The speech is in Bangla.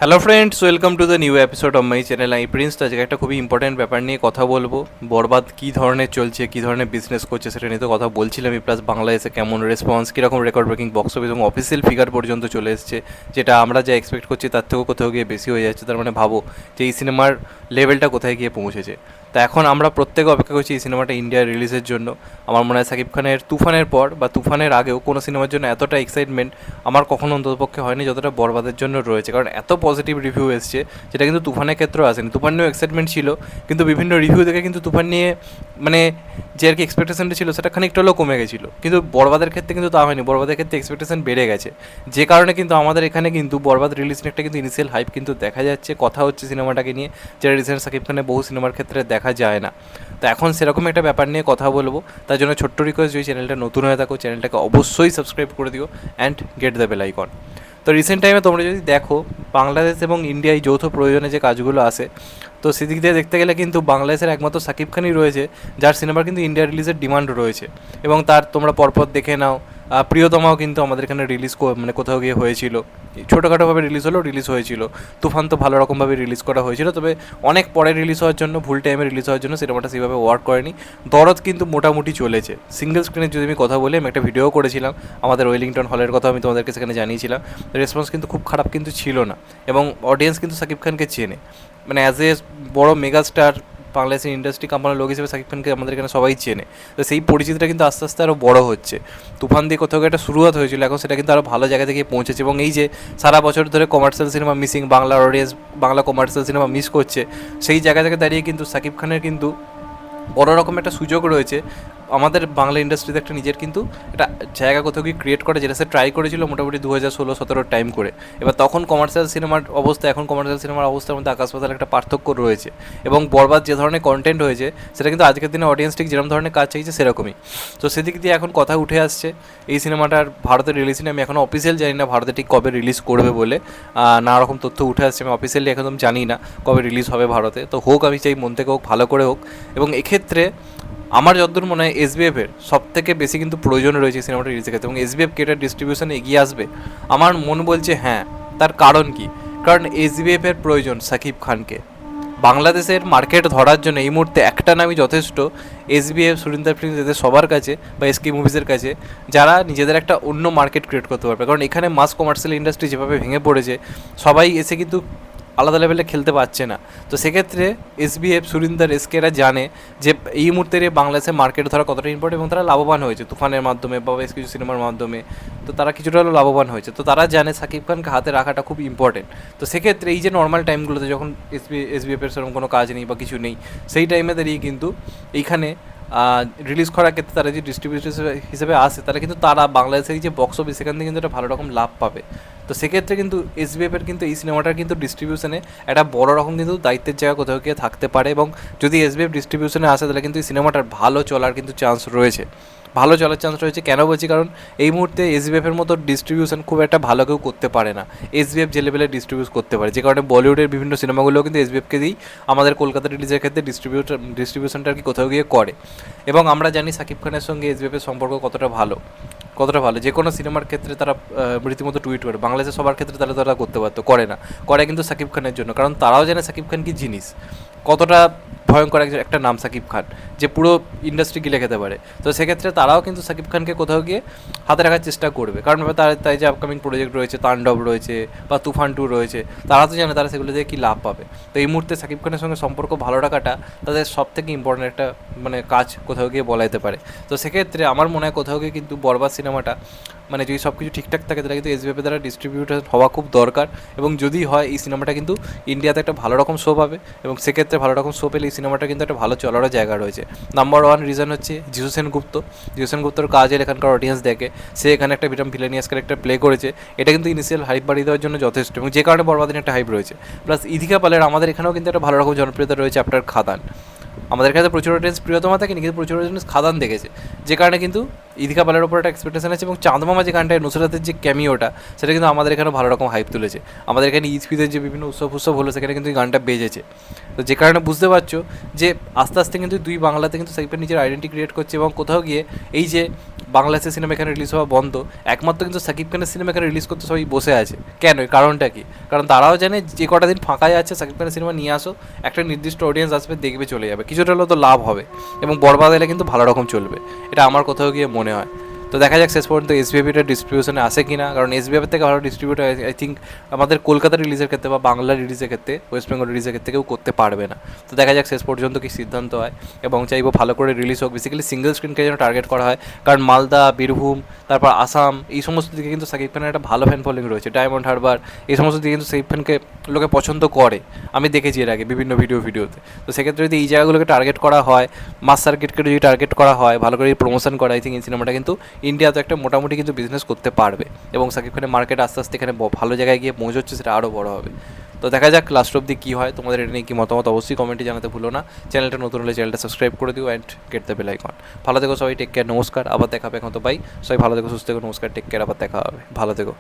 Hello friends, welcome to the new episode of my channel. আমি প্রিন্স। তো আজকে একটা খুবই ইম্পর্টেন্ট ব্যাপার নিয়ে কথা বলবো। বরবাদ কী ধরনের চলছে, কী ধরনের বিজনেস করছে সেটা নিয়ে তো কথা বলছিলামই, প্লাস বাংলাদেশে কেমন রেসপন্স, কীরকম রেকর্ড ব্রেকিং বক্স অফিস এবং অফিসিয়াল ফিগার পর্যন্ত চলে এসছে, যেটা আমরা যা এক্সপেক্ট করছি তার থেকেও কোথাও গিয়ে বেশি হয়ে যাচ্ছে। তার মানে ভাবো যে এই সিনেমার লেভেলটা কোথায় গিয়ে পৌঁছেছে। তো এখন আমরা প্রত্যেকে অপেক্ষা করছি এই সিনেমাটা ইন্ডিয়ার রিলিজের জন্য। আমার মনে হয় শাকিব খানের তুফানের পর বা তুফানের আগেও কোনো সিনেমার জন্য এতটা এক্সাইটমেন্ট আমার কখনো অন্ততপক্ষে হয়নি যতটা বরবাদের জন্য রয়েছে। কারণ এত পজিটিভ রিভিউ এসছে, যেটা কিন্তু তুফানের ক্ষেত্রেও আসেনি। তুফান নিয়েও এক্সাইটমেন্ট ছিল, কিন্তু বিভিন্ন রিভিউ দেখে কিন্তু তুফান নিয়ে মানে যে আর কি এক্সপেকটেশনটা ছিল সেটা খানিকটা হলেও কমে গেছিলো। কিন্তু বরবাদের ক্ষেত্রে কিন্তু তা হয়নি, বরবাদের ক্ষেত্রে এক্সপেকটেশন বেড়ে গেছে। যে কারণে কিন্তু আমাদের এখানে কিন্তু বরবাদ রিলিজ নিয়ে একটা কিন্তু ইনিশিয়াল হাইপ কিন্তু দেখা যাচ্ছে, কথা হচ্ছে সিনেমাটাকে নিয়ে, যেটা রিসেন্ট শাকিব খানের বহু সিনেমার ক্ষেত্রে দেখা যায় না। তো এখন সেরকম একটা ব্যাপার নিয়ে কথা বলবো। তার জন্য ছোট্ট রিকোয়েস্ট, যদি চ্যানেলটা নতুন হয়ে থাকো চ্যানেলটাকে অবশ্যই সাবস্ক্রাইব করে দিও and get the bell icon. তো রিসেন্ট টাইমে তোমরা যদি দেখো, বাংলাদেশ এবং ইন্ডিয়ায় যৌথ প্রয়োজনে যে কাজগুলো আসে, তো সেদিক দিয়ে দেখতে গেলে কিন্তু বাংলাদেশের একমাত্র শাকিব খানই রয়েছে যার সিনেমার কিন্তু ইন্ডিয়া রিলিজের ডিমান্ড রয়েছে। এবং তার তোমরা পরপর দেখে নাও, প্রিয়তমাও কিন্তু আমাদের এখানে রিলিজ মানে কোথাও গিয়ে হয়েছিল, ছোটোখাটোভাবে রিলিজ হয়েছিল। তুফান তো ভালো রকমভাবে রিলিজ করা হয়েছিল, তবে অনেক পরে রিলিজ হওয়ার জন্য, ভুল টাইমে রিলিজ হওয়ার জন্য সিনেমাটা সেভাবে ওয়ার্ক করেনি। দরদ কিন্তু মোটামুটি চলেছে। সিঙ্গেল স্ক্রিনের যদি আমি কথা বলি, আমি একটা ভিডিও করেছিলাম আমাদের ওয়েলিংটন হলের কথা, আমি তোমাদেরকে সেখানে জানিয়েছিলাম। রেসপন্স কিন্তু খুব খারাপ কিন্তু ছিল না, এবং অডিয়েন্স কিন্তু শাকিব খানকে চেনে, মানে অ্যাজ এ বড় মেগাস্টার বাংলাদেশের ইন্ডাস্ট্রি কোম্পানির লোক হিসেবে শাকিব খানকে আমাদের এখানে সবাই চেনে। তো সেই পরিচিতিটা কিন্তু আস্তে আস্তে আরও বড় হচ্ছে। তুফান দিয়ে কোথাও একটা শুরুয়াত হয়েছিল, এখন সেটা কিন্তু আরও ভালো জায়গা থেকে পৌঁছেছে। এবং এই যে সারা বছর ধরে commercial cinema missing, Bangla audience Bangla commercial cinema miss করছে, সেই জায়গা থেকে দাঁড়িয়ে কিন্তু শাকিব খানের কিন্তু বড় রকম একটা সুযোগ রয়েছে আমাদের বাংলা ইন্ডাস্ট্রিতে একটা নিজের কিন্তু একটা জায়গা কোথাও গিয়ে ক্রিয়েট করে, যেটা সে ট্রাই করেছিল মোটামুটি 2016-17 টাইম করে। এবার তখন কমার্শিয়াল সিনেমার অবস্থা, এখন কমার্শিয়াল সিনেমার অবস্থার মধ্যে আকাশ পাতাল একটা পার্থক্য রয়েছে। এবং বরবাদ যে ধরনের কন্টেন্ট হয়েছে সেটা কিন্তু আজকের দিনে অডিয়েন্স ঠিক যেরকম ধরনের কাজ চাইছে সেরকমই। তো সেদিক দিয়ে এখন কথা উঠে আসছে এই সিনেমাটার ভারতে রিলিজ নিয়ে। আমি এখন অফিসিয়াল জানি না ভারতে ঠিক কবে রিলিজ করবে বলে, নানা রকম তথ্য উঠে আসছে। আমি অফিসিয়ালি একদম জানি না কবে রিলিজ হবে ভারতে। তো হোক, আমি চাই মন থেকে হোক, ভালো করে হোক। এবং এক্ষেত্রে আমার যতদূর মনে হয় এসবিএফের সব থেকে বেশি কিন্তু প্রয়োজন রয়েছে সিনেমাটা রিলিজের ক্ষেত্রে, এবং এসবিএফ কেটার ডিস্ট্রিবিউশনে এগিয়ে আসবে আমার মন বলছে হ্যাঁ। তার কারণ কি? কারণ এসবিএফের প্রয়োজন শাকিব খানকে বাংলাদেশের মার্কেট ধরার জন্য। এই মুহূর্তে একটা নামই যথেষ্ট, এসবিএফ, সুরিন্দর ফিল্মস, এদের সবার কাছে, বা এসকে মুভিজের কাছে, যারা নিজেদের একটা অন্য মার্কেট ক্রিয়েট করতে পারবে। কারণ এখানে মাস কমার্শিয়াল ইন্ডাস্ট্রি যেভাবে ভেঙে পড়েছে, সবাই এসে কিন্তু আলাদা লেভেলে খেলতে পারছে না। তো সেক্ষেত্রে এসবিএফ, সুরিন্দর, এসকে এরা জানে যে এই মুহূর্তে বাংলাদেশের মার্কেট ধরা কতটা ইম্পর্টেন্ট, এবং তারা লাভবান হয়েছে তুফানের মাধ্যমে বা বেশ কিছু সিনেমার মাধ্যমে। তো তারা কিছুটা হলেও লাভবান হয়েছে। তো তারা জানে শাকিব খানকে হাতে রাখাটা খুব ইম্পর্টেন্ট। তো সেক্ষেত্রে এই যে নর্মাল টাইমগুলোতে যখন এসবিএফের সেরকম কোনো কাজ নেই বা কিছু নেই, সেই টাইমে দাঁড়িয়ে কিন্তু এইখানে রিলিজ করার ক্ষেত্রে তারা যে ডিস্ট্রিবিউটর হিসেবে আসে, তারা কিন্তু তারা বাংলাদেশের যে বক্স অফিস সেখান থেকে কিন্তু একটা ভালো রকম লাভ পাবে। তো সেক্ষেত্রে কিন্তু এসবিএফের কিন্তু এই সিনেমাটার কিন্তু ডিস্ট্রিবিউশনে একটা বড় রকম কিন্তু দায়িত্বের জায়গা কোথাও গিয়ে থাকতে পারে। এবং যদি এসবিএফ ডিস্ট্রিবিউশনে আসে, তাহলে কিন্তু এই সিনেমাটার ভালো চলার কিন্তু চান্স রয়েছে, ভালো চলার চান্স রয়েছে। কেন বলছি? কারণ এই মুহূর্তে এসবিএফের মতো ডিস্ট্রিবিউশন খুব একটা ভালো কেউ করতে পারে না। এসবিএফ যে লেভেলে ডিস্ট্রিবিউট করতে পারে, যে কারণে বলিউডের বিভিন্ন সিনেমাগুলোও কিন্তু এসবিএফকে দিয়েই আমাদের কলকাতা রিলিজের ক্ষেত্রে ডিস্ট্রিবিউশনটা আর কি কোথাও গিয়ে করে। এবং আমরা জানি শাকিব খানের সঙ্গে এসবিএফের সম্পর্ক কতটা ভালো, যে কোনো সিনেমার ক্ষেত্রে তারা রীতিমতো টুইট করে। বাংলাদেশের সবার ক্ষেত্রে তারা করতে পারতো, করে না, করে কিন্তু শাকিব খানের জন্য। কারণ তারাও জানে শাকিব খান কি জিনিস, কতটা ভয়ঙ্কর একটা নাম শাকিব খান, যে পুরো ইন্ডাস্ট্রি গিলে খেতে পারে। তো সেক্ষেত্রে তারাও কিন্তু শাকিব খানকে কোথাও গিয়ে হাতে রাখার চেষ্টা করবে। কারণ তাই যে আপকামিং প্রজেক্ট রয়েছে, তাণ্ডব রয়েছে বা তুফান 2 রয়েছে, তারা তো জানে তারা সেগুলো দিয়ে কী লাভ পাবে। তো এই মুহূর্তে শাকিব খানের সঙ্গে সম্পর্ক ভালো রাখাটা তাদের সব থেকে ইম্পর্ট্যান্ট একটা মানে কাজ কোথাও গিয়ে বলা যেতে পারে। তো সেক্ষেত্রে আমার মনে হয় কোথাও গিয়ে কিন্তু বরবাদ সিনেমাটা মানে যদি সব কিছু ঠিকঠাক থাকে, তাহলে কিন্তু এসবিএফ দ্বারা ডিস্ট্রিবিউটার হওয়া খুব দরকার। এবং যদি হয়, এই সিনেমাটা কিন্তু ইন্ডিয়াতে একটা ভালো রকম শো পাবে, এবং সেক্ষেত্রে ভালো রকম শো পেলে এই সিনেমাটা কিন্তু একটা ভালো চলারও জায়গা রয়েছে। নাম্বার 1 রিজন হচ্ছে যিশু সেনগুপ্তর কাজের এখানকার অডিয়েন্স দেখে, সে এখানে একটা বিরাম ভিলেনিয়াস ক্যারেক্টার প্লে করেছে, এটা কিন্তু ইনিশিয়াল হাইপ বাড়িয়ে দেওয়ার জন্য যথেষ্ট, এবং যে কারণে বরবাদিন একটা হাইপ রয়েছে। প্লাস ইদিকা পালের আমাদের এখানেও কিন্তু একটা ভালো রকম জনপ্রিয়তা রয়েছে, আপনার খাদান। আমাদের কাছে প্রচুর অডিয়েন্স প্রিয়তমা থাকেনি, কিন্তু প্রচুর অডিয়েন্স খাদান দেখেছে, যে কারণে কিন্তু ইদিকা পালের ওপর একটা এক্সপেকটেশন আছে। এবং চাঁদমামা যে গানটায় নুসরাতের যে ক্যামিওটা, সেটা কিন্তু আমাদের এখানেও ভালো রকম হাইপ তুলেছে। আমাদের এখানে ঈদ যে বিভিন্ন উৎসব হলো, সেখানে কিন্তু এই গানটা বেজেছে। তো যে কারণে বুঝতে পারছো যে আস্তে আস্তে কিন্তু দুই বাংলাতে কিন্তু সাকিব খান নিজের আইডেন্টি ক্রিয়েট করছে, এবং কোথাও গিয়ে এই যে বাংলাদেশের সিনেমা এখানে রিলিজ হওয়া বন্ধ, একমাত্র কিন্তু সাকিব খানের সিনেমা এখানে রিলিজ করতে সবাই বসে আছে। কেন? এর কারণটা কি? কারণ তারাও জানে যে কটা দিন ফাঁকাই আছে সাকিব খানের সিনেমা নিয়ে আসো, একটা নির্দিষ্ট অডিয়েন্স আসবে, দেখবে, চলে যাবে, কিছুটা হলেও তো লাভ হবে এবং বরবাদ এলে কিন্তু ভালো রকম চলবে, এটা আমার কোথাও গিয়ে মনে হয়। তো দেখা যাক শেষ পর্যন্ত এসবিএফিটার ডিস্ট্রিবিউশনে আসে কিনা, কারণ এসবিএফের থেকে ভালো ডিস্ট্রিবিউটার আই থিঙ্ক আমাদের কলকাতা রিলিজের ক্ষেত্রে বা বাংলা রিলিজের ক্ষেত্রে, ওয়েস্ট বেঙ্গল রিলিজের ক্ষেত্রে কেউ করতে পারবে না। তো দেখা যাক শেষ পর্যন্ত কি সিদ্ধান্ত হয়, এবং চাইবো ভালো করে রিলিজ হোক, বেসিক্যালি সিঙ্গেল স্ক্রিনকে যেন টার্গেট করা হয়, কারণ মালদা, বীরভূম, তারপর আসাম, এই সমস্ত দিকে কিন্তু সাকিব খানের একটা ভালো ফ্যান ফলোয়িং রয়েছে, ডায়মন্ড হারবার, এই সমস্ত দিকে কিন্তু সাকিব খানকে লোকে পছন্দ করে, আমি দেখেছি এর আগে বিভিন্ন ভিডিওতে। তো সেক্ষেত্রে যদি এই জায়গাগুলোকে টার্গেট করা হয়, মাস সার্কিটকে যদি টার্গেট করা হয়, ভালো করে প্রমোশন করা, আই থিঙ্ক এই সিনেমাটা কিন্তু ইন্ডিয়াতে একটা মোটামুটি কিন্তু বিজনেস করতে পারবে, এবং সাকিব খানের মার্কেট আস্তে আস্তে এখানে ভালো জায়গায় গিয়ে পৌঁছচ্ছে, সেটা আরও বড় হবে। তো দেখা যাক লাস্ট অব্দি কী হয়। তোমাদের এটা নিয়ে কী মতামত অবশ্যই কমেন্টে জানাতে ভুলো না। চ্যানেলটা নতুন হলে চ্যানেলটা সাবস্ক্রাইব করে দিও and get the bell icon. ভালো থেকো সবাই, টেক কেয়ার, নমস্কার, আবার দেখা হবে এখন তো বাই। সবাই ভালো থেকো, সুস্থ থেকো, নমস্কার, টেক কেয়ার, আবার দেখা হবে, ভালো থেকো।